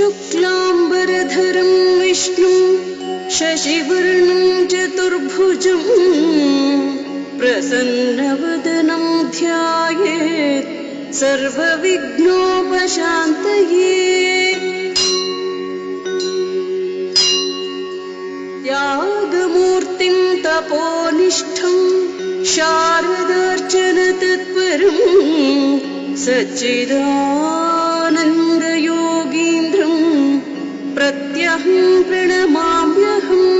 शुक्लाम्बरधरं विष्णुं शशिवर्णं चतुर्भुजं प्रसन्नवदनं ध्यायेत् सर्वविघ्नोपशान्तये। त्यागमूर्तिं तपोनिष्ठं शारदार्चनतत्परं सच्चिदानन्दयोगीन्द्रं प्रत्यहं प्रणमाम्यहम्।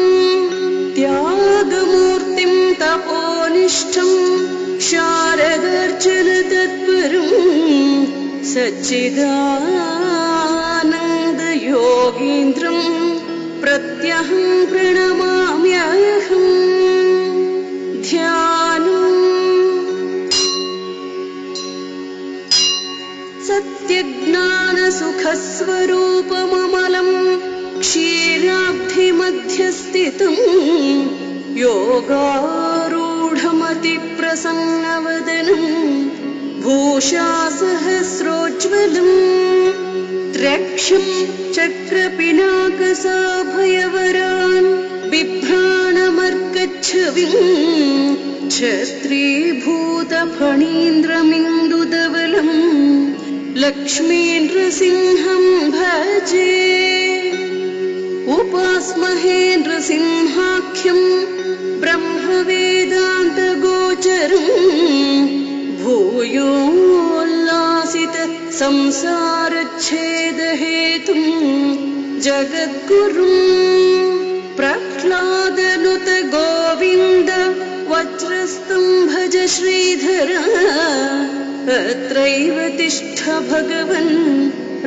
त्यागमूर्तिं तपोनिष्ठं शारदार्चनतत्परं सच्चिदानन्दयोगीन्द्रं प्रत्यहं प्रणमाम्यहम्। ध्यानम् सत्यज्ञानसुखस्वरूपममलं क्षीराब्धिमध्यस्थितं योगारूढमतिप्रसन्नवदनं भूषासहस्रोज्ज्वलम् त्र्यक्षं चक्रपिनाकसाभयवरान् बिभ्राणमर्कच्छविं छत्रीभूतफणीन्द्रमिन्दुधवलं लक्ष्मीनृसिंहं भजे। उपास्महे नृसिंहाख्यं ब्रह्मवेदान्तगोचरं भूयोल्लासित संसारच्छेदहेतुं जगद्गुरुं प्रह्लादनुत गोविन्द वज्रस्तं भज श्रीधर। अत्रैव तिष्ठ भगवन्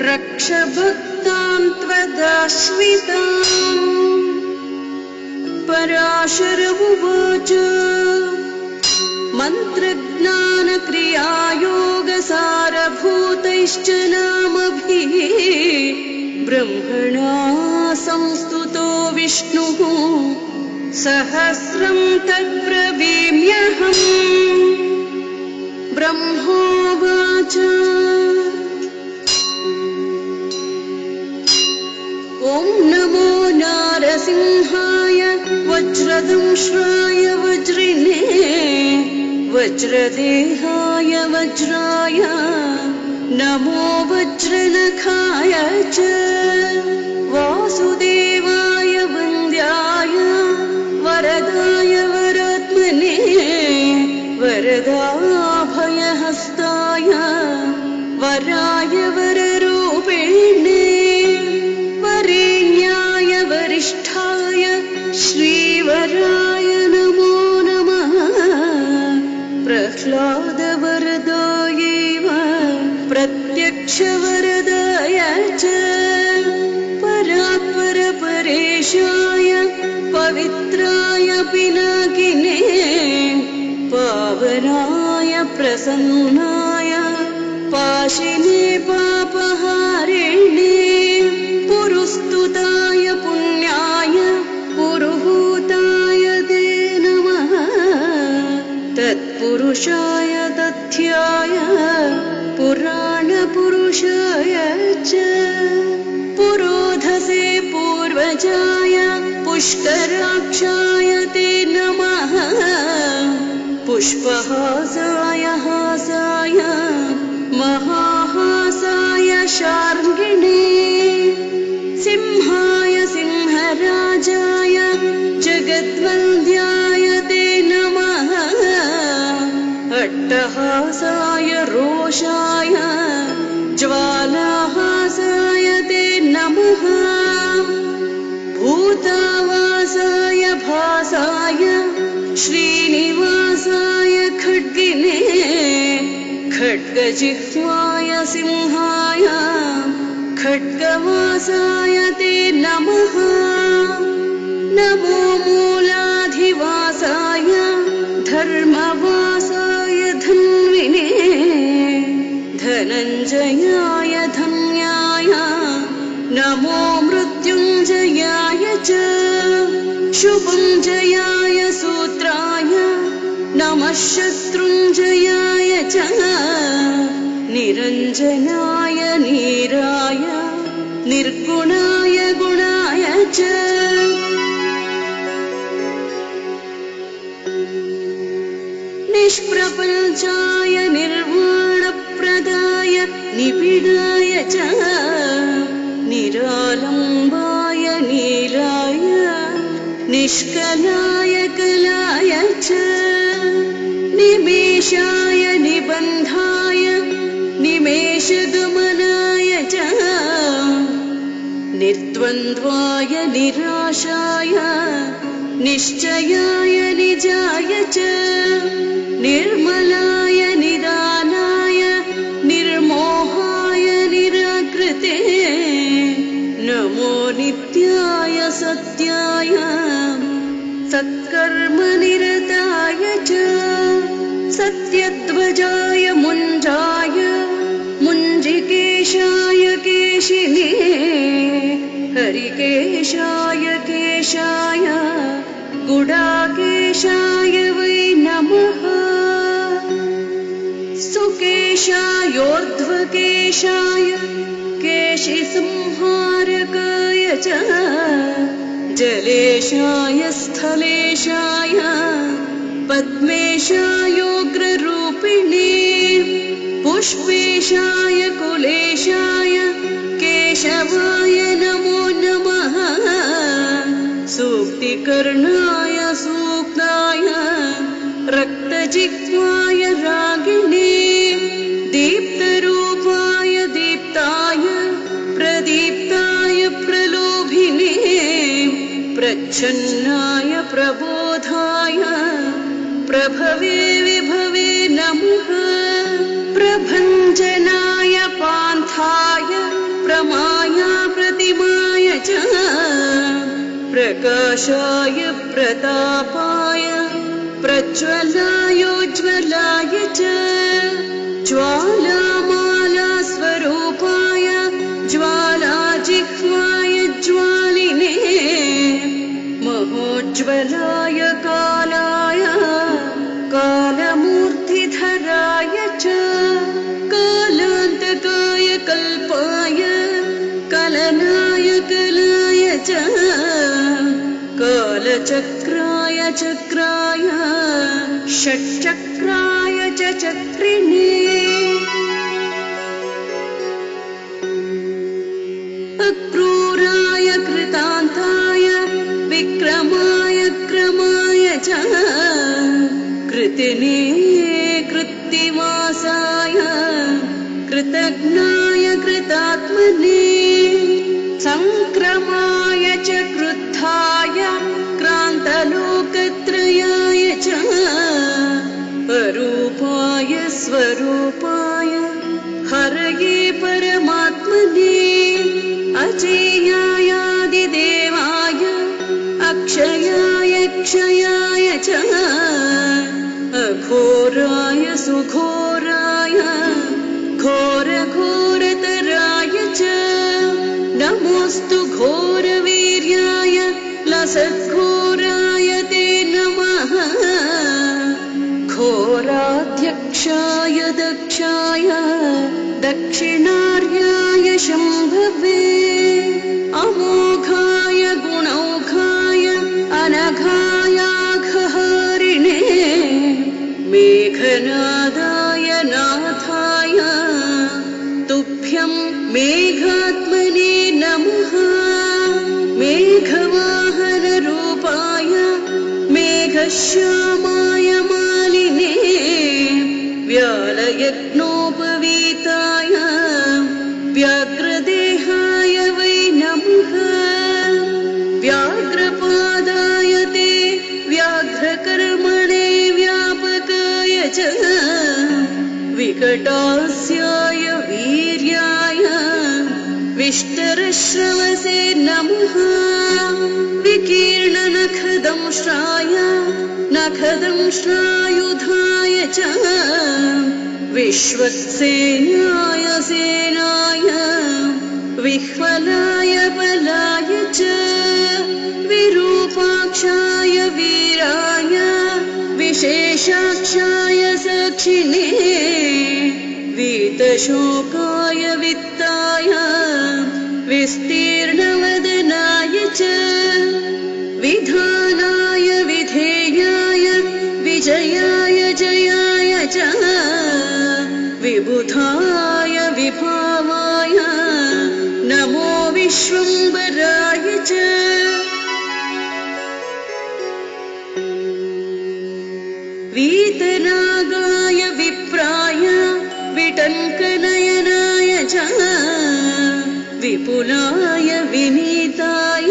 रक्ष भक्तान् त्वदाश्रितान्। पराशर उवाच मन्त्रज्ञानक्रियायोगसारभूतैश्च नामभिः ब्रह्मणा संस्तुतो विष्णुः सहस्रं तद्ब्रवीम्यहम्। ब्रह्मोवाच ॐ नमो नारसिंहाय वज्रदंश्राय वज्रिणे वज्रदेहाय वज्राय नमो वज्रनखाय च वासुदेवाय वन्द्याय वरदाय वरात्मने वरदाभयहस्ताय वराय वररूपिणे वरेण्याय वरिष्ठाय श्रीवराय नमो नमः। प्रह्लादवरदायैव प्रत्यक्षवरदाय च परात्परपरेशाय पवित्राय पिनाकिने पावनाय प्रसन्नाय पाशिने पापहारिणे पुरुस्तुताय पुण्याय पुरुहूताय ते नमः। तत्पुरुषाय तथ्याय पुराणपुरुषाय च पुरोधसे पूर्वजाय पुष्कराक्षाय ते नमः। पुष्पहासाय हासाय महाहासाय शार्ङ्गिणे सिंहाय सिंहराजाय जगद्वन्द्याय ते नमः। अट्टहासाय रोषाय ज्वालाहासाय ते नमः। भूतावासाय भासाय श्रीनिवासाय खड्गिने खड्गजिह्वाय सिंहाय खड्गवासाय ते नमः। नमो मूलाधिवासाय धर्मवासाय धन्विने धनञ्जयाय धन्याय नमो मृत्युञ्जयाय च शुभञ्जयाय सूत्राय नमः शत्रुञ्जयाय च निरञ्जनाय नीराय निर्गुणाय गुणाय च निष्प्रपञ्चाय निर्वाणप्रदाय निबिडाय च निरालम्बाय नीलाय निष्कलाय कलाय च निमेषाय निबन्धाय निमेषगमनाय च निर्द्वन्द्वाय निराशाय निश्चयाय निजाय च निर्मलाय निदानाय निर्मोहाय निराकृते नमो नित्याय सत्याय सत्कर्मनिरताय च सत्यध्वजाय मुञ्जाय मुञ्जिकेशाय केशिने हरिकेशाय केशाय गुडाकेशाय वै नमः सुकेशायोर्ध्वकेशाय केशिसंहारकाय च जलेशाय स्थलेशाय पद्मेशायोग्ररूपिणे पुष्पेशाय कुलेशाय केशवाय नमो नमः सूक्तिकर्णाय सूक्ताय रक्तजिह्वाय रागिणे दीप्तरूपाय दीप्ताय प्रदीप्ताय प्रलोभिने प्रच्छन्नाय प्रबोधाय प्रभवे विभवे नमः प्रभञ्जनाय पान्थाय प्रमाय प्रतिमाय च प्रकाशाय प्रतापाय प्रज्वलायोज्ज्वलाय च ज्वालामालास्वरूपाय ज्वालाजिह्वाय ज्वालिने महोज्ज्वलाय कालाय कालमूर्तिधराय च कालान्तकाय कल्पाय कलनाय कलाय च कालचक्राय चक्राय षट्चक्राय च चक्रिणे अक्रूराय कृतान्ताय विक्रमाय क्रमाय च कृतिने कृत्तिवासाय कृतघ्नाय कृतात्मने संक्रमाय च क्रुद्धाय क्रान्तलोकत्रयाय च अरूपाय स्वरूपाय हरये परमात्मने अजेयायादिदेवाय अक्षयाय क्षयाय च अघोराय सुघोराय घोरघोरतराय च नमोऽस्तु घोरवीर्याय लसद्घोराय ते नमः घोराध्यक्षाय दक्षाय दक्षिणार्याय शम्भवे अमोघाय गुणौघाय अनघायाघहारिणे मेघनादाय नाथाय तुभ्यं मेघात्मने नमः मेघवाहनरूपाय मेघश्यामाय मालिने व्यालयज्ञोपवीताय व्याघ्रदेहाय वै नमः व्याघ्रपादाय ते व्याघ्रकर्मणे व्यापकाय च विकटास्याय वीर्याय विष्टरश्रवसे नमः विकीर्णनखदंष्ट्राय नखदंष्ट्रायुधाय च विश्वक्सेनाय सेनाय विह्वलाय बलाय च विरूपाक्षाय वीराय विशेषाक्षाय साक्षिणे वीतशोकाय वित्ताय विस्तीर्णवदनाय च विधानाय विधेयाय विजयाय जयाय च विबुधाय विभावाय नमो विश्वम्भराय च वीतनागाय विप्राय विटङ्कनयनाय च विपुलाय विनीताय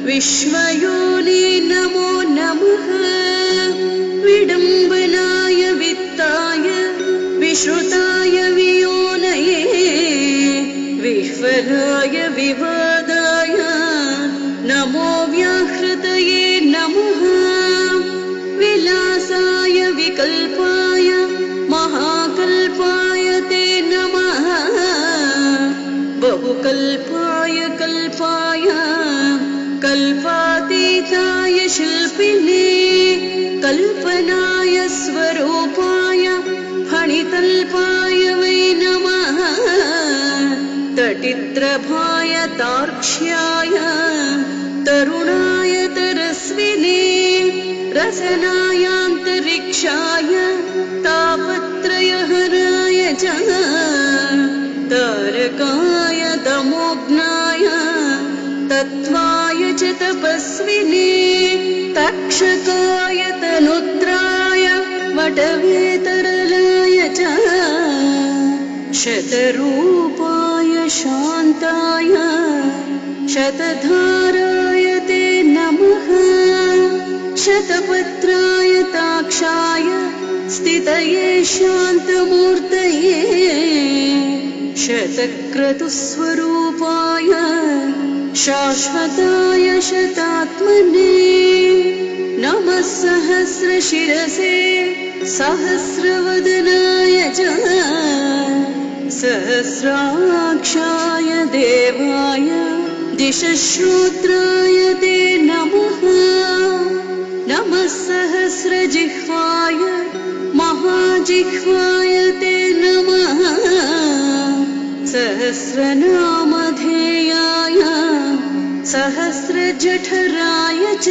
विश्वयोनि नमो नमः विडम्बनाय वित्ताय विश्रुताय वियोनये विह्वलाय विवादाय नमो व्याहृतये नमः विलासाय विकल्पाय महाकल्पाय ते नमः बहुकल्पाय कल्पाय कल्पातीताय शिल्पिने कल्पनाय स्वरूपाय फणितल्पाय वै नमः तटित्रभाय तार्क्ष्याय तरुणाय तरस्विने रसनायान्तरिक्षाय तापत्रयहराय च तारकाय तमोघ्नाय तत्त्वाय च तपस्विने तक्षकाय तनुद्राय वटवेतरलाय च शतरूपाय शान्ताय शतधाराय ते नमः शतपत्राय ताक्षाय स्थितये शान्तमूर्तये शतक्रतुस्वरूपाय शाश्वताय शतात्मने नमः सहस्रशिरसे सहस्रवदनाय च सहस्राक्षाय देवाय दिशश्रोत्राय ते नमः नमः सहस्रजिह्वाय महाजिह्वाय ते नमः सहस्रनामधेयाय सहस्रजठराय च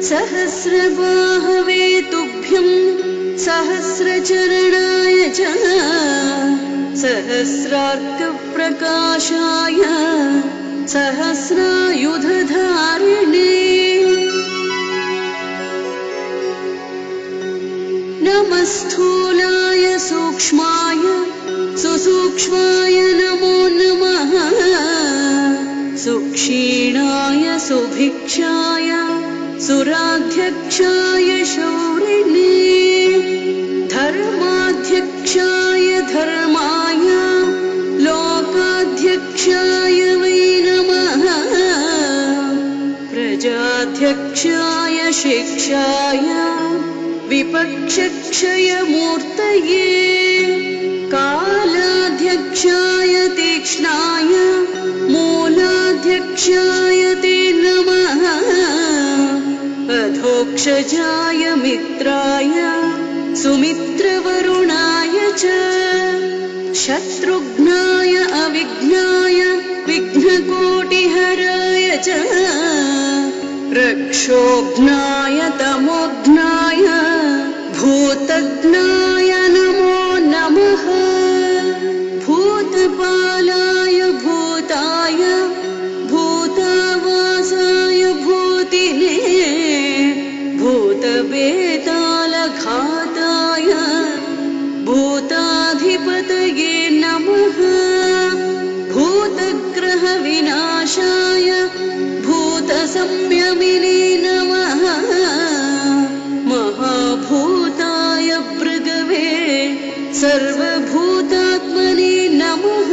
सहस्रबाहवे तुभ्यं सहस्रचरणाय च सहस्रार्कप्रकाशाय सहस्रायुधधारिणे नमः स्थूलाय सूक्ष्माय सुसूक्ष्माय नमो नमः सुक्षीणाय सुभिक्षाय सुराध्यक्षाय शौरिणे धर्माध्यक्षाय धर्माय लोकाध्यक्षाय वै नमः प्रजाध्यक्षाय शिक्षाय विपक्षक्षयमूर्तये कालाध्यक्षाय तीक्ष्णाय मूलाध्यक्षाय ते नमः अधोक्षजाय मित्राय सुमित्रवरुणाय च शत्रुघ्नाय अविघ्नाय विघ्नकोटिहराय च रक्षोघ्नाय तमोघ्नाय भूतघ्नाय नमो नमः भूतपालाय भूताय भूतावासाय भूतिने भूतवेतालघाताय भूताधिपतये नमः भूतग्रहविनाशाय भूतसंयमिने नमः महाभूताय भृगवे सर्वभूतात्मने नमः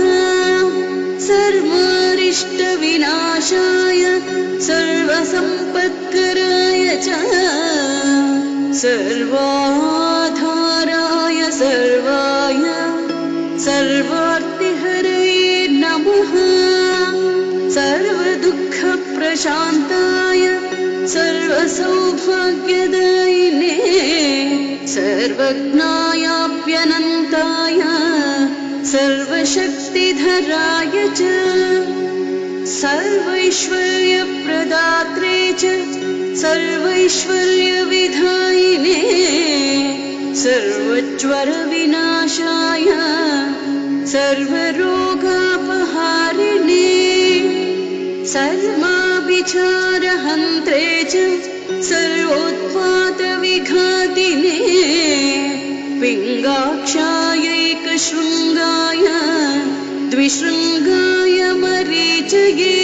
सर्वारिष्टविनाशाय सर्वसम्पत्कराय च सर्वाधाराय सर्वाय सर्वार्तिहरये नमः सर्वदुःखप्रशान्ताय सर्वसौभाग्यदायिने सर्वज्ञायाप्यनन्ताय सर्वशक्तिधराय च सर्वैश्वर्यप्रदात्रे च सर्वैश्वर्यविधायिने सर्वज्वरविनाशाय सर्वरोगापहारिणे सर्वाभिचारहन्त्रे च सर्वोत्पातविघातिने पिङ्गाक्षायैकशृङ्गाय द्विशृङ्गाय मरीचये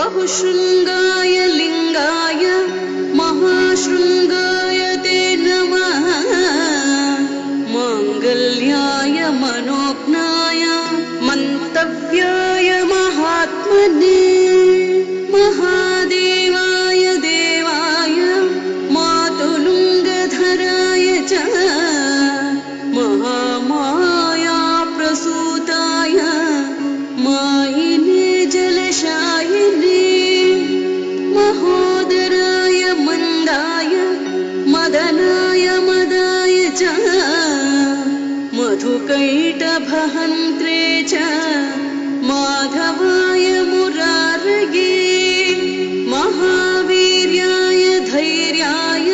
बहुशृङ्गाय लिङ्गाय महाशृङ्गाय ते नमः माङ्गल्याय मनोज्ञाय मन्तव्याय महात्मने महादेवाय देवाय मातुलुङ्गधराय च महामाया प्रसूताय मायिने जलशायिने महोदराय मन्दाय मदनाय मदाय च मधुकैटभहन्त्रे च माधवाय मुरारये महावीर्याय धैर्याय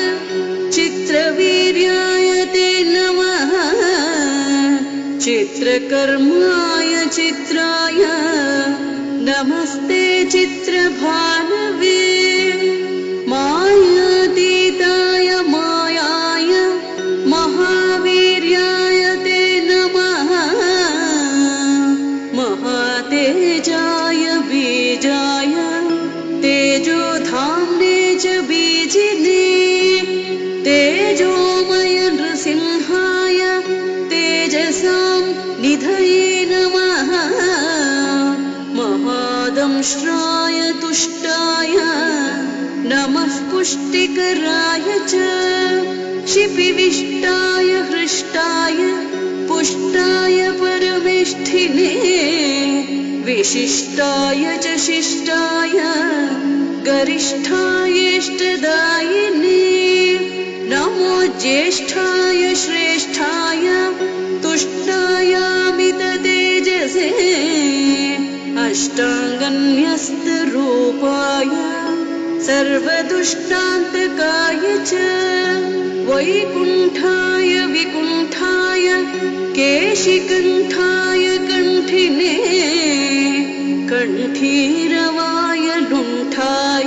चित्रवीर्याय ते नमः चित्रकर्माय चित्राय नमस्ते चित्रभानवे मायातीताय मायाय महावीर्याय ते नमः महातेजाय बीजाय तेजोधाम्ने च बीजिने तेजोमय नृसिंहाय तेजसां निधये नमः महादंष्ट्राय तुष्टाय नमः पुष्टिकराय च शिपिविष्टाय हृष्टाय पुष्टाय परमेष्ठिने विशिष्टाय च शिष्टाय गरिष्ठायेष्टदायिने नमो ज्येष्ठाय श्रेष्ठाय तुष्टायामिततेजसे अष्टाङ्गन्यस्तरूपाय सर्वदुष्टान्तकाय च वैकुण्ठाय विकुण्ठाय केशिकण्ठाय कण्ठिने कण्ठीरवाय लुण्ठाय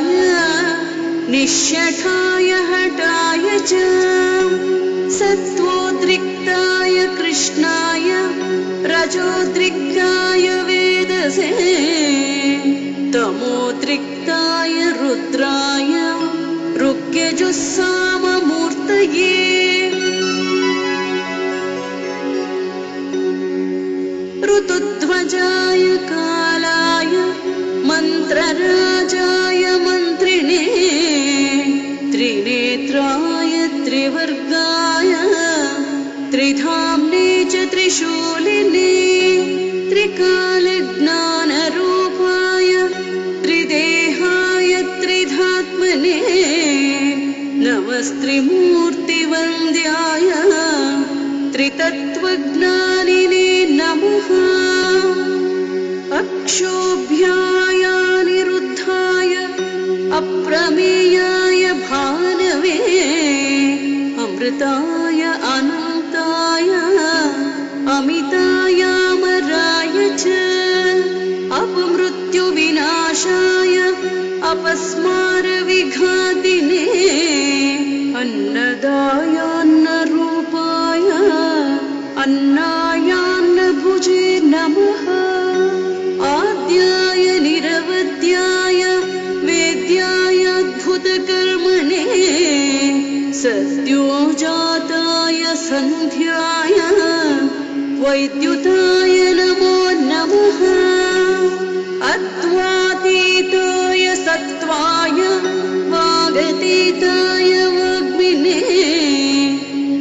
निश्यठाय हठाय च सत्त्वोद्रिक्ताय कृष्णाय रजोद्रिक्ताय वेदसे तमोद्रिक्ताय रुद्राय ऋग्यजुस्साममूर्तये ऋतुध्वजाय कालाय मन्त्रराजाय मन्त्रिणे त्रिनेत्राय त्रिवर्गाय त्रिधाम्ने च त्रिशूलिने त्रिकालज्ञानरूपाय त्रिदेहाय त्रिधात्मने नमस्त्रिमूर्तिवन्द्याय त्रितत्त्वज्ञानिने नमः अक्षोभ्यायानिरुद्धाय अप्रमेयाय भानवे अमृताय अनन्ताय अमितायामराय च अपमृत्युविनाशाय अपस्मारविघातिने अन्नदायान्नरूपाय अन्नायान्नभुजे नमः आद्याय निरवध्याय वेद्याय अद्भुतकर्मणे सद्योजाताय सन्ध्याय वैद्युताय नमो नमः अत्वातीताय सत्त्वाय वागतीताय वाग्मिने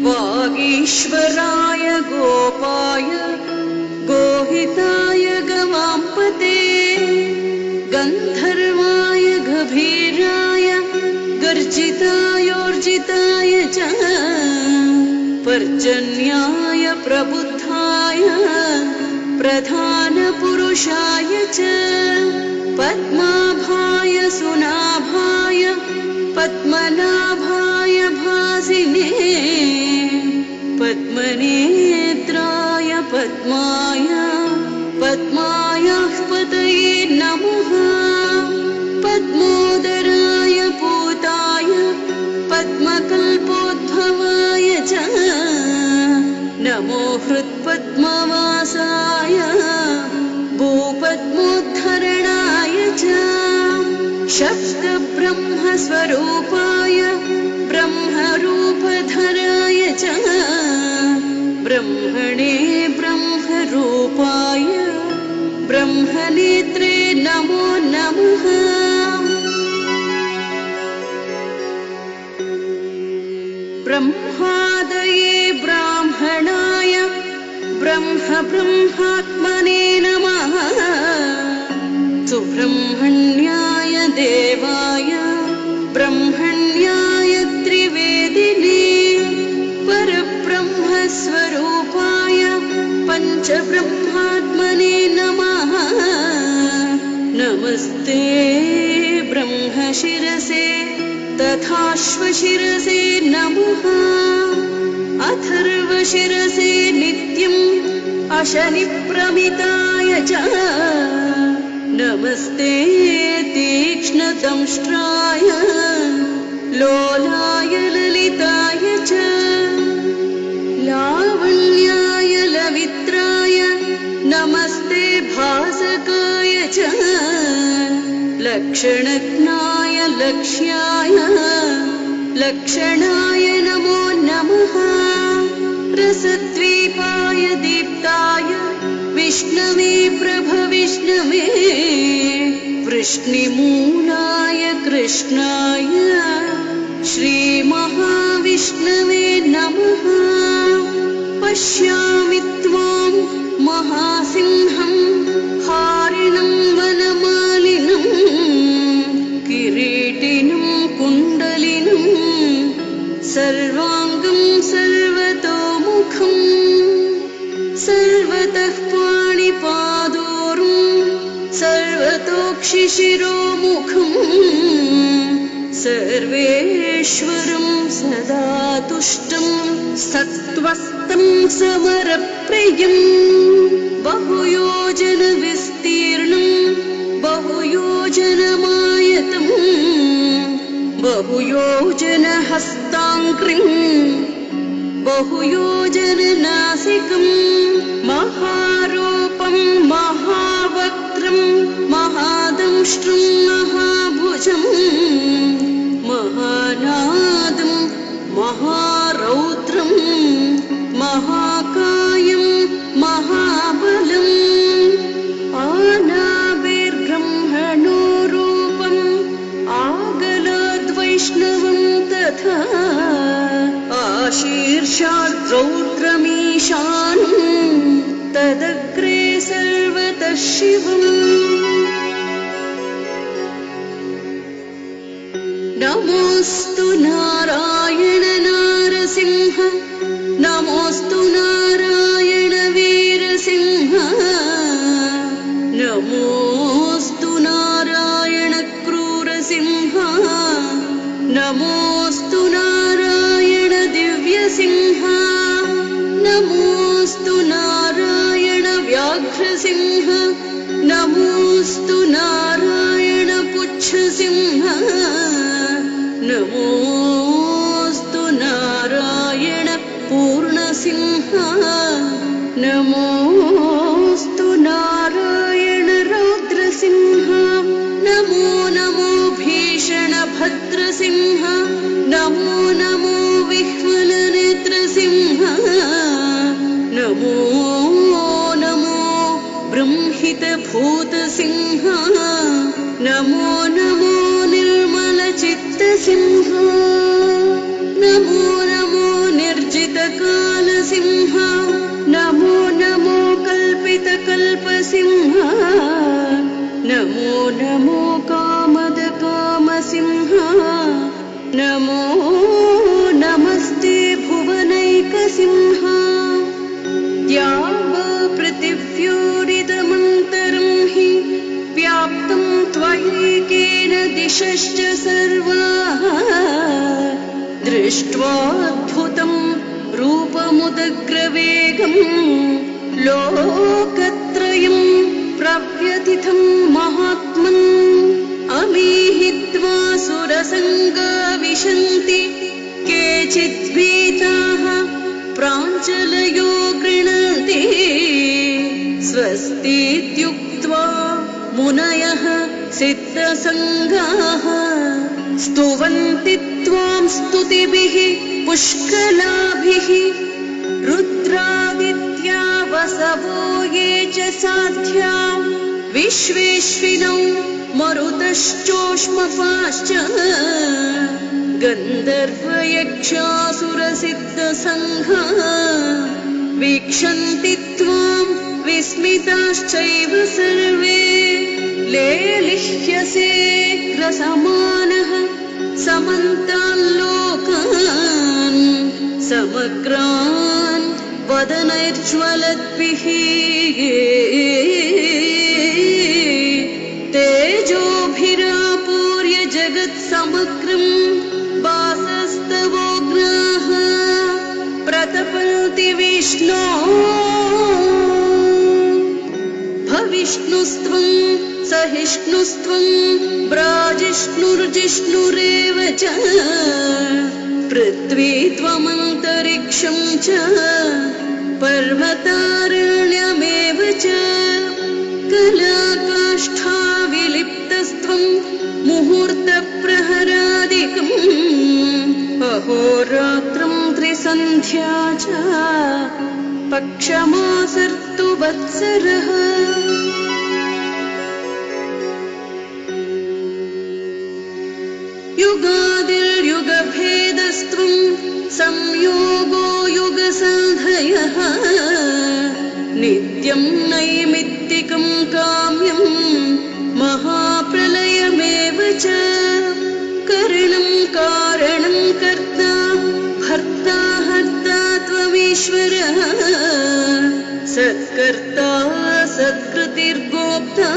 वागीश्वराय गोपाय गोहिताय गवाम्पते गन्धर्वाय गभीराय गर्जितायोर्जिताय च पर्जन्याय प्रबुद्धाय प्रधानपुरुषाय च पद्माभाय सुनाभाय पद्मनाभाय भासिने पद्मनेत्राय पद्माय पद्मायाः पतये नमः पद्मोदराय पूताय पद्मकल्पोद्भवाय च नमो हृत्पद्मवासाय भूपद्मोद्धरणाय च शब्दब्रह्मस्वरूपाय ब्रह्मरूपधराय च ब्रह्मणे ब्रह्मरूपाय ब्रह्मनेत्रे नमो नमः ब्रह्मादये ब्राह्मणाय ब्रह्मात्मने नमः सुब्रह्मण्याय देवाय ब्रह्मण्याय त्रिवेदिने परब्रह्मस्वरूपाय पञ्चब्रह्मात्मने नमः नमस्ते ब्रह्मशिरसे तथाश्वशिरसे नमः अथर्वशिरसे नित्यम् अशनिप्रमिताय च नमस्ते तीक्ष्णदंष्ट्राय लोलाय ललिताय च लावण्याय लवित्राय नमस्ते भासकाय च लक्षणज्ञाय लक्ष्याय लक्षणाय नमो नमः रसद्वीपाय दीप्ताय विष्णवे प्रभविष्णवे वृष्णिमूलाय कृष्णाय श्रीमहाविष्णवे नमः पश्यामि त्वां महासिंहं हारिणं वनमालिनं किरीटिनं कुण्डलिनं सर्वाङ्गं सर्वतोमुखं सर्वतः पाणिपादोरुं सर्वतोक्षिशिरोमुखं सर्वेश्वरं सदा तुष्टं सत्त्वस्तं समरप्रियं बहुयोजनविस्तीर्णं बहुयोजनमायतं बहुयोजनहस्ताङ्घ्रिं बहुयोजननासिकं महारूपं महावक्त्रं महादंष्ट्रं महाभुजं महानादं महारौद्रं महाकायं महाबलम् आनाभिर्ब्रह्मणो रूपम् आगलाद्वैष्णवं तथा आशीर्षाद्रौद्रमीशानं तदग्रे सर्वतः शिवम् नमोऽस्तु नारायण नारसिंह नमोऽस्तु नारायण वीरसिंह नमोऽस्तु नारायण क्रूरसिंह नमोऽस्तु नारायण दिव्यसिंह नमोऽस्तु नारायण व्याघ्रसिंह नमोऽस्तु नारायण पुच्छसिंह नमोऽस्तु नारायण पूर्णसिंह नमोऽस्तु नारायण रौद्रसिंह नमो नमो भीषणभद्रसिंह नमो नमो विह्वलनेत्रसिंह नमो नमो बृंहितभूतसिंह नमो नमो निर्मलचित्तसिंह नमो नमो निर्जितकालसिंह नमो नमो कल्पितकल्पसिंह नमो नमो कामदकामसिंह नमो नमस्ते भुवनैकसिंह दिशश्च सर्वाः दृष्ट्वाद्भुतं रूपमुदग्रवेगं लोकत्रयं प्रव्यथितं महात्मन् अमीहित्वा सुरसङ्गा विशन्ति केचिद्भीताः प्राञ्जलयो गृह्णन्ति स्वस्तीत्युक्त्वा मुनयः सिद्धसङ्गाः स्तुवन्ति त्वां स्तुतिभिः पुष्कलाभिः रुद्रादित्या वसवो ये च साध्या विश्वेश्विनौ मरुतश्चोष्मपाश्च गन्धर्वयक्षासुरसिद्धसङ्घा वीक्षन्ति त्वां विस्मिताश्चैव सर्वे लेलिह्यसे रसमानः समन्ताल्लोकान् समग्रान् वदनैर्ज्वलद्भिः तेजोभिरापूर्य जगत्समग्रं वासस्तवोग्राः प्रतपन्ति विष्णो भविष्णुस्त्वं सहिष्णुस्त्वं ब्राजिष्णुर्जिष्णुरेव च पृथ्वी त्वमन्तरिक्षं च पर्वतारण्यमेव च कलाकाष्ठा विलिप्तस्त्वं मुहूर्तप्रहरादिकम् अहोरात्रं त्रिसन्ध्या च पक्षमासर्तु वत्सरः युगादिर्युगभेदस्त्वं संयोगो युगसन्धयः नित्यं नैमित्तिकं काम्यं महाप्रलयमेव च करणं कारणं कर्ता भर्ता हर्ता त्वमीश्वरः सत्कर्ता सत्कृतिर्गोप्ता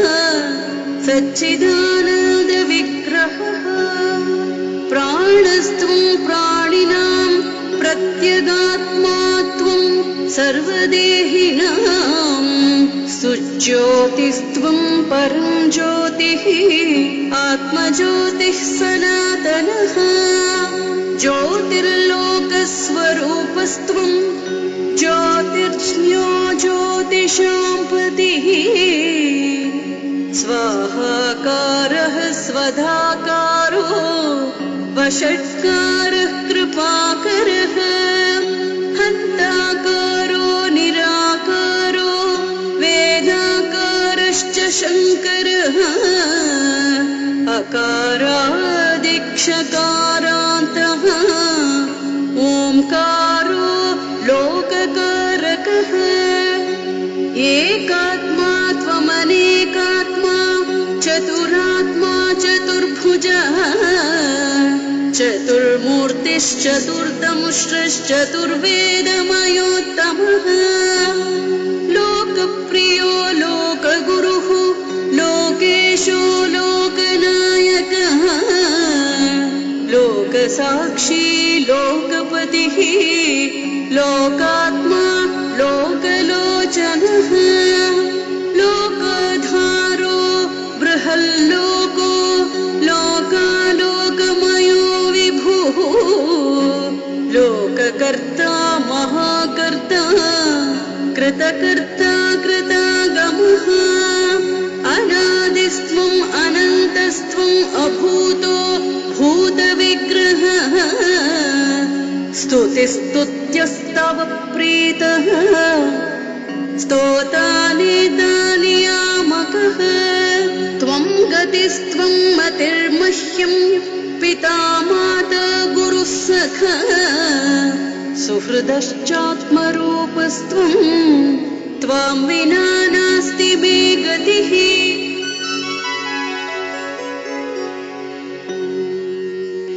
सच्चिदानन्दविग्रहः प्राणस्त्वं प्राणिनां प्रत्यगात्मा त्वं सर्वदेहिनां सुज्योतिस्त्वं परं ज्योतिः आत्मज्योतिः सनातनः ज्योतिर्लोकस्वरूपस्त्वं ज्योतिर्ज्ञो ज्योतिषां पतिः स्वाहाकारः स्वधाकारो वषट्कारः कृपाकरः हन्ताकारो निराकारो वेदाकारश्च शङ्करः अकारादिक्षकारान्तः ओंकारो लोककारकः एकात्मा त्वमनेकात्मा चतुरात्मा चतुर्भुजः चतुर्मूर्तिश्चतुर्दंष्ट्रश्चतुर्वेदमयोत्तमः लोकप्रियो लोकगुरुः लोकेशो लोकनायकः लोकसाक्षी लोकपतिः लोकात्मा लोकलोचनः लोकाधारो बृहल्लोको लोकालोकमयो विभुः लोककर्ता महाकर्ता कृतकर्ता कृतागमः अनादिस्त्वम् अनन्तस्त्वम् अभूतो भूतविग्रहः स्तुतिस्तुत्यस्तव प्रीतः स्तोतानेतानियामकः त्वं गतिस्त्वं मतिर्मह्यं पिता माता गुरुः सखः सुहृदश्चात्मरूपस्त्वं त्वां विना नास्ति मे गतिः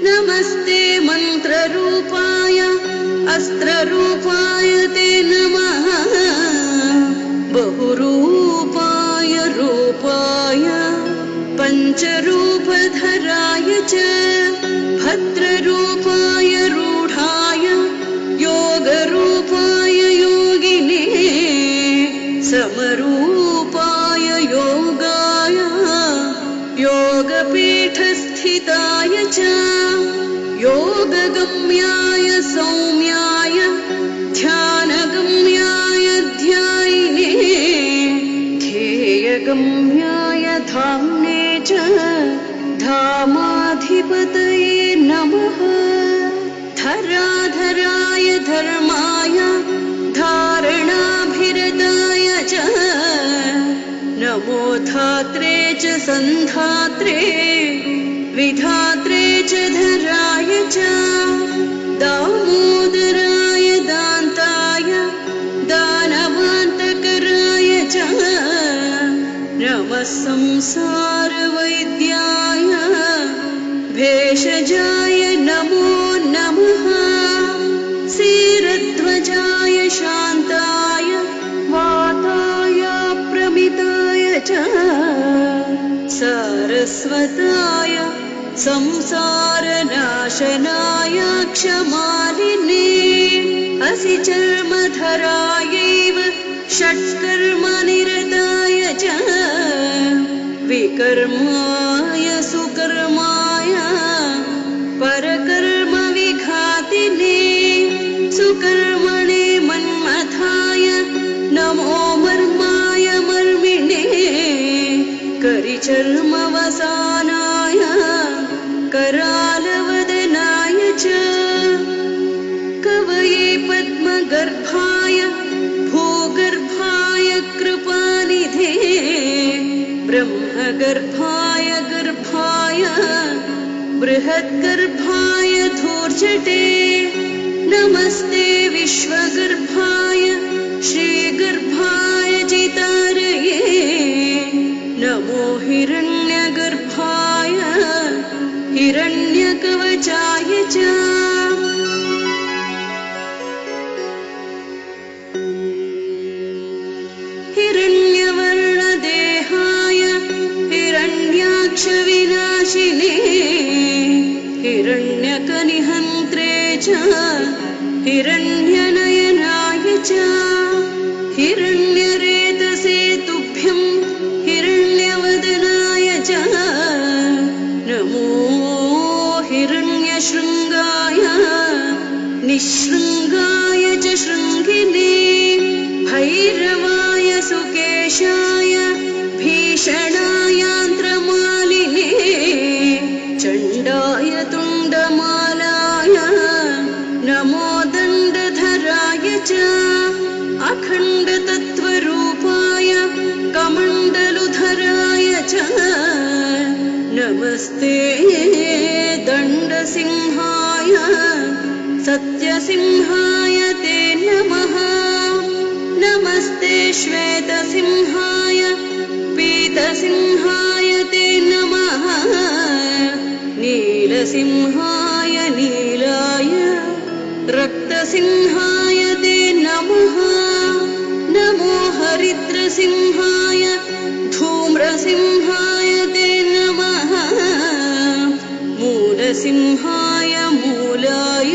नमस्ते मन्त्ररूपाय अस्त्ररूपाय ते नमः बहुरूपाय रूपाय पञ्चरूपधराय च भद्ररूपाय रूढाय योगरूपाय योगिने समरूपाय योगाय योगपीठस्थिताय च योगगम्याय सौम्याय ध्यानगम्याय ध्यायिने ध्येयगम्याय धाम्ने च धामाधिपतये नमः धराधराय धर्माय धारणाभिरताय च नमो धात्रे च सन्धात्रे विधात्रे च धराय च दामोदराय दान्ताय दानवान्तकराय च नमः संसारवैद्याय भेषजाय नमो नमः सीरध्वजाय शान्ताय वाताय प्रमिताय च सारस्वताय संसारनाशनाय क्षमालिने असि चर्मधरायैव षट्कर्मनिरताय च विकर्माय सुकर्माय परकर्मविघातिने सुकर्मणे मन्मथाय नमो मर्माय मर्मिणे करिचर्मवसानाय करालवदनाय च कवये पद्मगर्भाय भूगर्भाय कृपानिधे ब्रह्मगर्भाय गर्भाय बृहद्गर्भाय धूर्जटे नमस्ते विश्वगर्भाय श्रीगर्भाय जितारये नमो हिरण्यगर्भाय हिरण्यकवचाय च हिरण्यवर्णदेहाय हिरण्याक्षविनाशिने हिरण्यकनिहन्त्रे च हिरण्यनयनाय च हिरण्यरेतसे तुभ्यं हिरण्यवदनाय च नमो हिरण्यशृङ्गाय निःशृङ्गाय च शृङ्गिने भैरवाय सुकेशाय भीषणायान्त्रमालिने चण्डाय तुण्डमालाय नमो दण्डधराय च अखण्डतत्त्वरूपाय कमण्डलुधराय च नमस्ते दण्डसिंहाय सत्यसिंहाय ते नमः नमस्ते श्वेतसिंहाय पीतसिंहाय ते नमः नीलसिंहाय नीलाय रक्तसिंहाय ते नमः नमो हरिद्रसिंहाय धूम्रसिंहाय ते नमः मूलसिंहाय मूलाय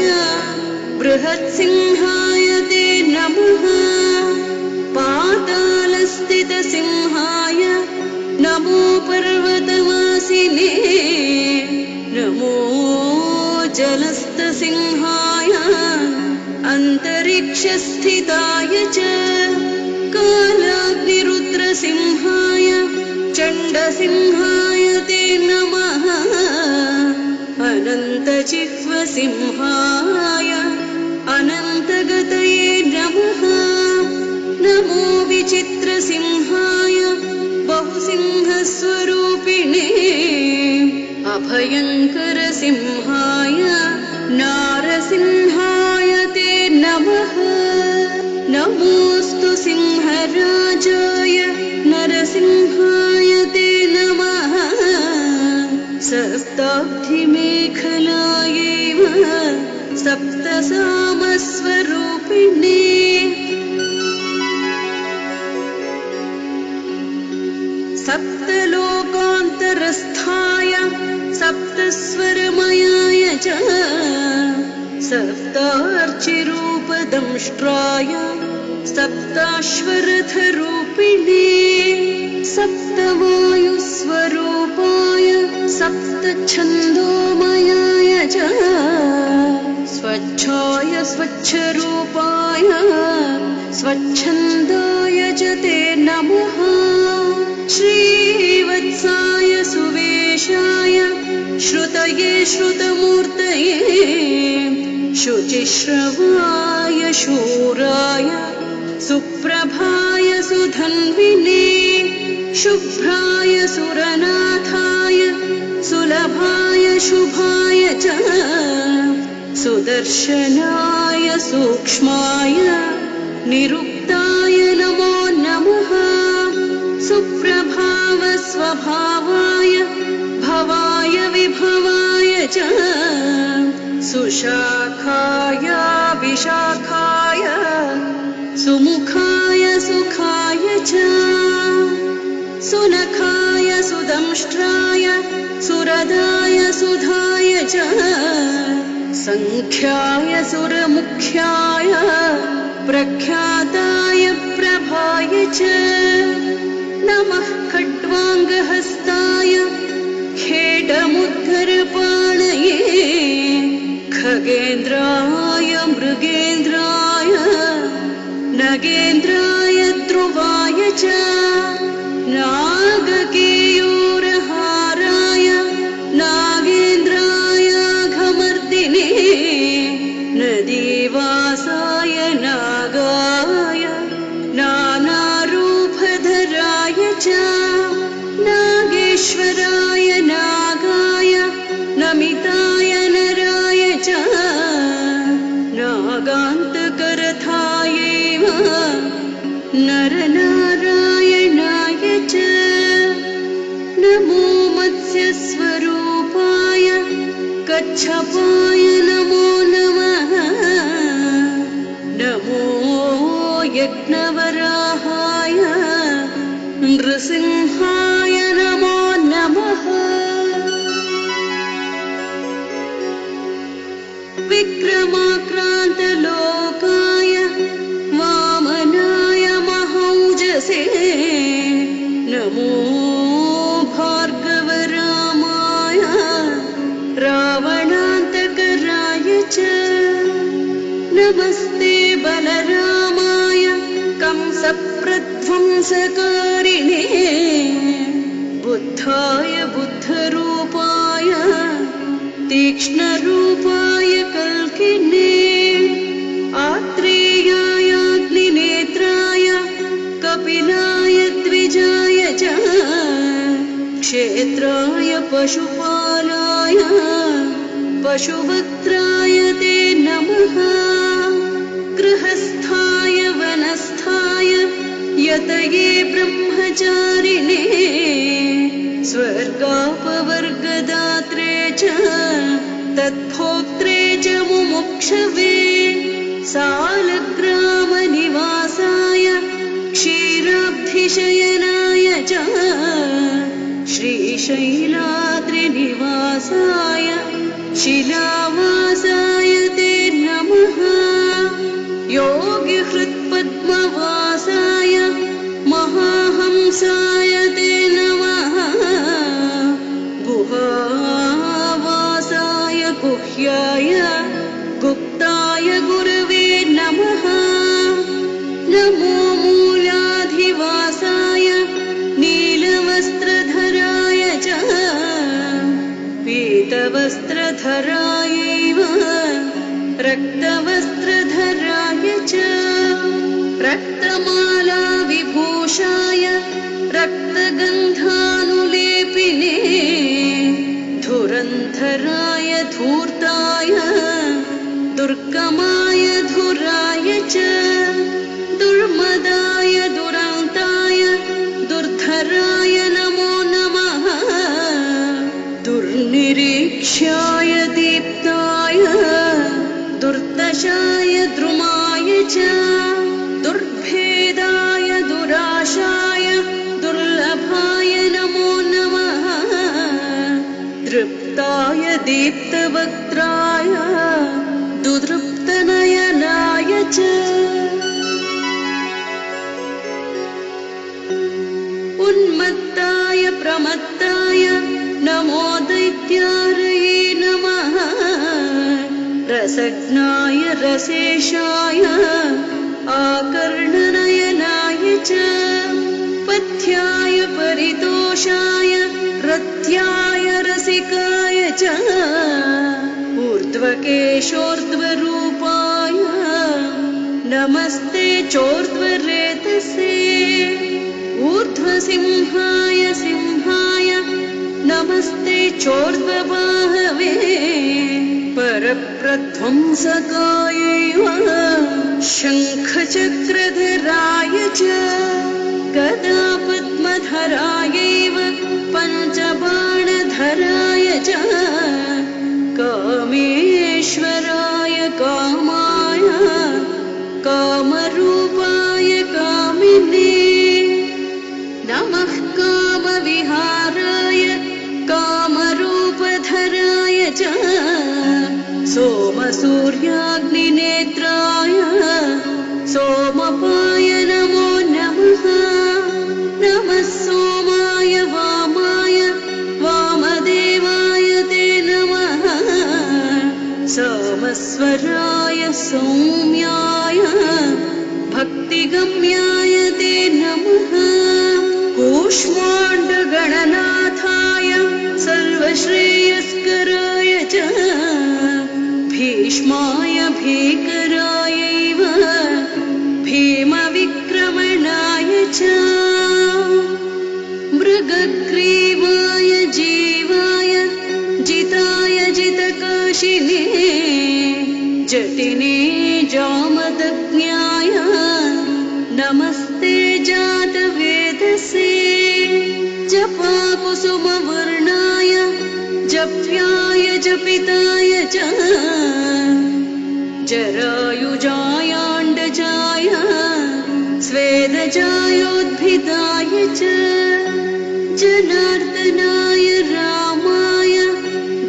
बृहत्सिंहाय ते नमः पातालस्थितसिंहाय नमो पर्वतवासिने नमो जलस्थसिंहाय अन्तरिक्षस्थिताय च कालाग्निरुद्रसिंहाय चण्डसिंहाय ते नमः अनन्तजिह्वसिंहाय अनन्तगतये नमः नमो विचित्रसिंहाय बहुसिंहस्वरूपिणे अभयङ्करसिंहाय नारसिंहाय ते नमः नमोऽस्तु सिंहराजाय नरसिंहाय ते नमः सप्ताब्धिमेखलायैव सप्तसामस्वरूपिणे सप्तलोकान्तरस्थाय सप्तस्वर च सप्तार्चिरूपदंष्ट्राय सप्ताश्वरथरूपिणे सप्तवायुस्वरूपाय सप्तछन्दोमयाय च स्वच्छाय स्वच्छरूपाय स्वच्छन्दाय च ते नमः श्रीवत्साय सुवेशाय श्रुतये श्रुतमूर्तये शुचिश्रवाय शूराय सुप्रभाय सुधन्विने शुभ्राय सुरनाथाय सुलभाय शुभाय च सुदर्शनाय सूक्ष्माय निरुक्ताय नमो नमः सुप्रभाव स्वभावाय भवाय विभवाय च सुशाखाय विशाखाय सुमुखाय सुखाय च सुनखाय सुदंष्ट्राय सुरदाय सुधाय च संख्याय सुरमुख्याय प्रख्याताय प्रभाय च नमः खड्वाङ्गहस्ताय खेटमुद्धरपाणये खगेन्द्राय मृगेन्द्राय नगेन्द्राय ध्रुवाय च नागकेयूरहाराय नागेन्द्राय घमर्दिने नदीवासाय नागाय नानारूपधराय च नागेश्वराय नागाय नमिताय नराय च नागान्तकरथाय नरनारायणाय च नमो मत्स्यस्वरूपाय कच्छपाय नमो नमः नमो यज्ञवराहाय नृसिंहाय नमो नमः विक्रमाक्रान्तलोकाय वामनाय महौजसे नमो भार्गवरामाय रावणान्तकराय च नमस्ते बलरामाय कंसप्रध्वंसकारिणे बुद्धाय बुद्धरूपाय तीक्ष्णरूपाय कल्किने आत्रेयाय अग्निनेत्राय कपिलाय द्विजाय च क्षेत्राय पशुपालाय पशुवक्त्राय ते नमः गृहस्थाय वनस्थाय यतये ब्रह्मचारिणे स्वर्गापवर्गदात्रे च तद्भोक्त्रे च मुमुक्षवे सालग्रामनिवासाय क्षीराब्धिशयनाय च श्रीशैलाद्रिनिवासाय शिलावासाय ते नमः योगिहृत्पद्मवासाय महाहंसाय ते नमः गुहावासाय गुह्याय गुप्ताय गुरवे नमः नमो मूलाधिवासाय नीलवस्त्रधराय च पीतवस्त्रधरायैव रक्तवस्त्रधराय च रक्तमाला विभूषाय रक्तगन्धानुलेपिने धुरन्धराय धूर्ताय दुर्गमाय धुराय च दुर्मदाय दुरन्ताय दुर्धराय नमो नमः दुर्निरीक्ष्याय दीप्ताय दुर्दशाय द्रुमाय च दुर्भेदाय दुराशाय दुर्लभाय नमो नमः तृप्ताय दीप्तवक्त्राय दुदृप्तनयनाय च उन्मत्ताय प्रमत्ताय नमो दैत्यारये नमः रसज्ञाय रसेशाय आकर्णनयनाय च पथ्याय परितोषाय रथ्याय रसिकाय च ऊर्ध्वकेशोर्ध्वरूपाय नमस्ते चोर्ध्वरेतसे ऊर्ध्वसिंहाय सिंहाय नमस्ते चोर्ध्वबाहवे परप्रध्वंसकायैव शङ्खचक्रधराय च गदापद्मधरायैव पञ्चबाणधराय च कामेश्वराय कामाय कामरूपाय कामिने नमः कामविहाराय कामरूपधराय च सोमसूर्याग्निनेत्राय सोमपाय नमो नमः नमः सोमाय वामाय वामदेवाय ते नमः सोमस्वराय सौम्याय भक्तिगम्याय ते नमः कूष्माण्डगणनाथाय सर्वश्रेयस्कराय च भीष्माय भीकरायैव भीमविक्रमणाय च मृगग्रीवाय जीवाय जिताय जितकाशिने जटिने जामदग्न्याय नमस्ते जातवेदसे जपाकुसुमवर्णाय जप्याय जपिताय च जरायुजायाण्डजाय स्वेदजायोद्भिदाय च जनार्दनाय रामाय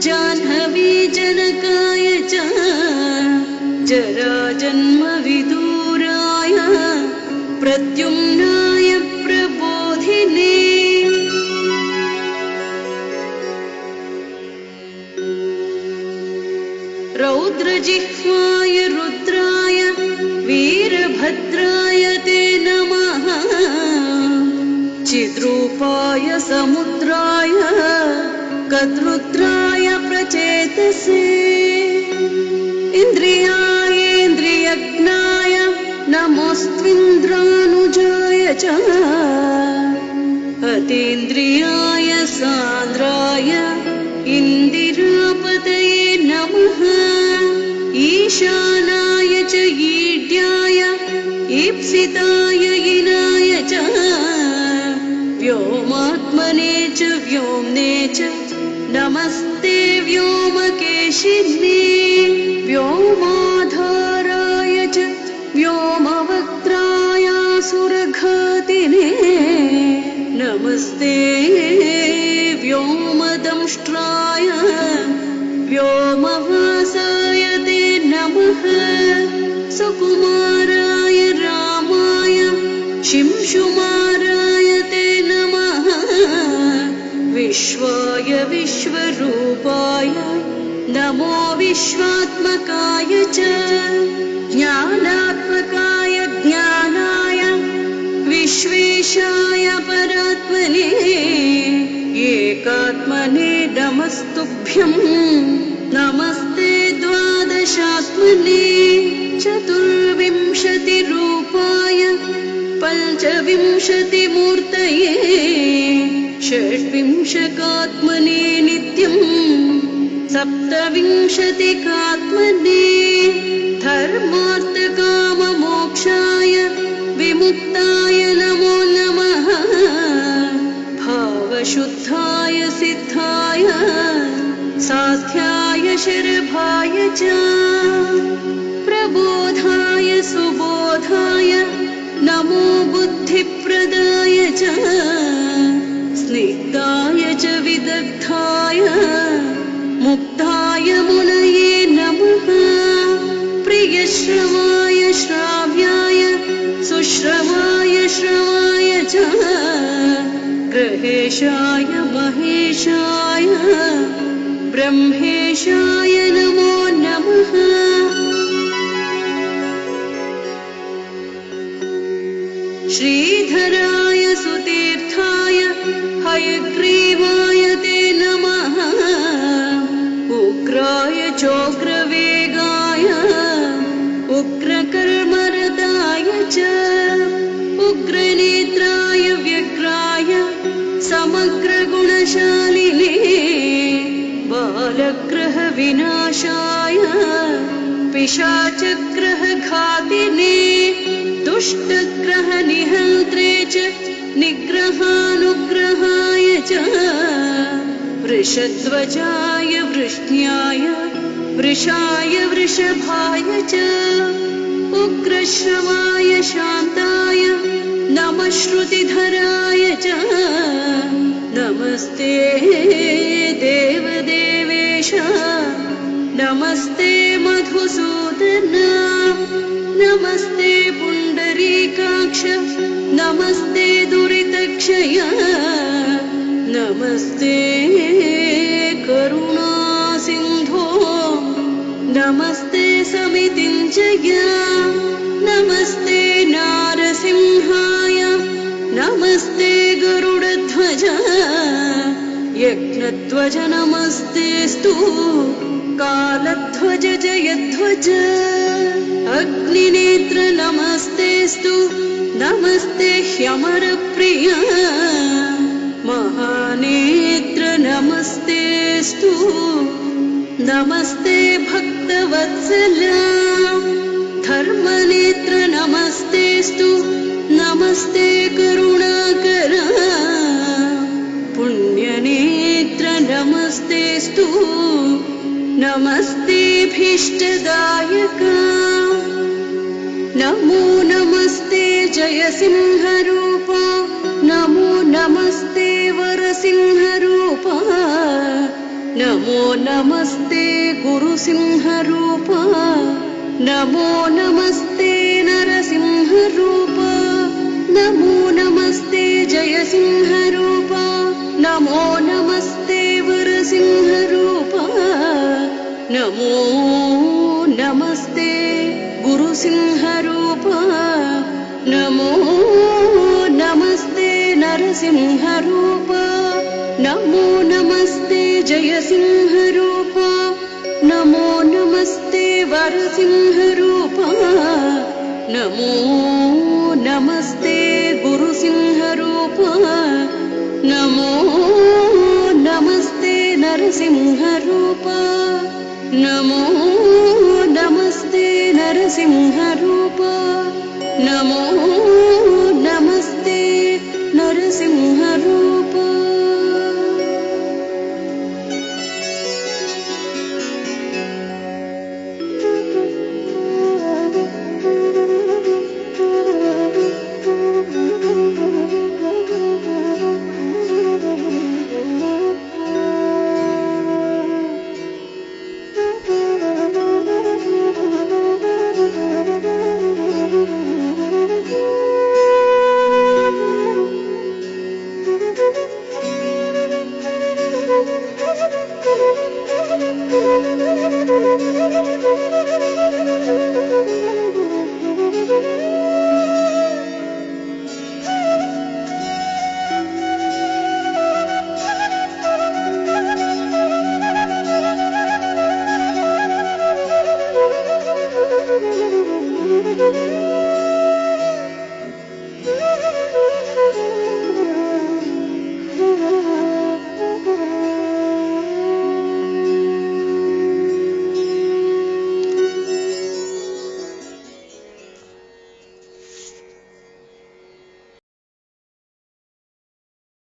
जाह्नवीजनकाय च जराजन्मविदूराय प्रद्युम्नाय प्रबोधिने रौद्रजिह्वाय रुद्राय वीरभद्राय ते नमः चिद्रूपाय समुद्राय कद्रुद्राय प्रचेतसे इन्द्रियायेन्द्रियज्ञाय नमोऽस्त्विन्द्रानुजाय च अतीन्द्रियाय सान्द्राय इन्दिरापतये नमः ईशानाय च ईड्याय ईप्सिताय इनाय च व्योमात्मने च व्योम्ने च नमस्ते व्योमकेशिने व्योमाधाराय च व्योमवक्त्राय सुरघातिने नमस्ते व्योमदंष्ट्राय व्योमवासाय ते नमः सुकुमाराय रामाय शिंशुमाराय ते नमः विश्वाय विश्वरूपाय नमो विश्वात्मकाय च ज्ञानात्मकाय ज्ञानाय विश्वेशाय परात्मने एकात्मने नमस्तुभ्यं नमस्ते द्वादशात्मने चतुर्विंशतिरूपाय पञ्चविंशतिमूर्तये षड्विंशकात्मने नित्यं सप्तविंशतिकात्मने धर्मार्थकाममोक्षाय विमुक्ताय नमो नमः भावशुद्धाय सिद्धाय साध्याय शरभाय च प्रबोधाय सुबोधाय नमो बुद्धिप्रदाय च स्निग्धाय च विदग्धाय श्रवाय श्राव्याय सुश्रवाय श्रवाय च ग्रहेशाय महेशाय ब्रह्मेशाय नमो नमः। श्रीधराय सुतीर्थाय हयग्रीवाय ते नमः। उग्राय चोग्रवेगाय उग्रकर्मरताय च उग्रनेत्राय व्यग्राय समग्रगुणशालिने बालग्रहविनाशाय पिशाचग्रहघातिने दुष्टग्रहनिहन्त्रे च निग्रहानुग्रहाय च वृषध्वजाय वृष्ण्याय वृषाय वृषभाय च उग्रश्रवाय शान्ताय नमः श्रुतिधराय च नमस्ते देवदेवेश नमस्ते मधुसूदन नमस्ते पुण्डरीकाक्ष नमस्ते दुरितक्षय नमस्ते करुणासिन्धो नमस्ते समितिञ्जय नमस्ते नारसिंहाय नमस्ते गरुडध्वज यज्ञध्वज नमस्तेस्तु कालध्वज जयध्वज अग्निनेत्र नमस्तेस्तु नमस्ते ह्यमरप्रिय महानेत्र नमस्तेस्तु नमस्ते भक्तवत्सल धर्मनेत्र नमस्तेस्तु नमस्ते करुणाकर पुण्यनेत्र नमस्तेस्तु नमस्ते भीष्टदायक नमो नमस्ते जयसिंहरूप नमो नमस्ते वरसिंहरूप नमो नमस्ते गुरुसिंहरूप नमो नमस्ते नरसिंहरूप नमो नमस्ते जयसिंहरूप नमो नमस्ते वरसिंहरूप नमो नमस्ते गुरुसिंहरूप नमो नमस्ते नरसिंहरूप नमो नमस्ते जयसिंहरूप नमो नमस्ते वरसिंहरूप नमो नमस्ते गुरुसिंहरूप नमो नमस्ते नरसिंहरूप नमो नमस्ते नरसिंहरूप नमो नमस्ते नरसिंहरूप।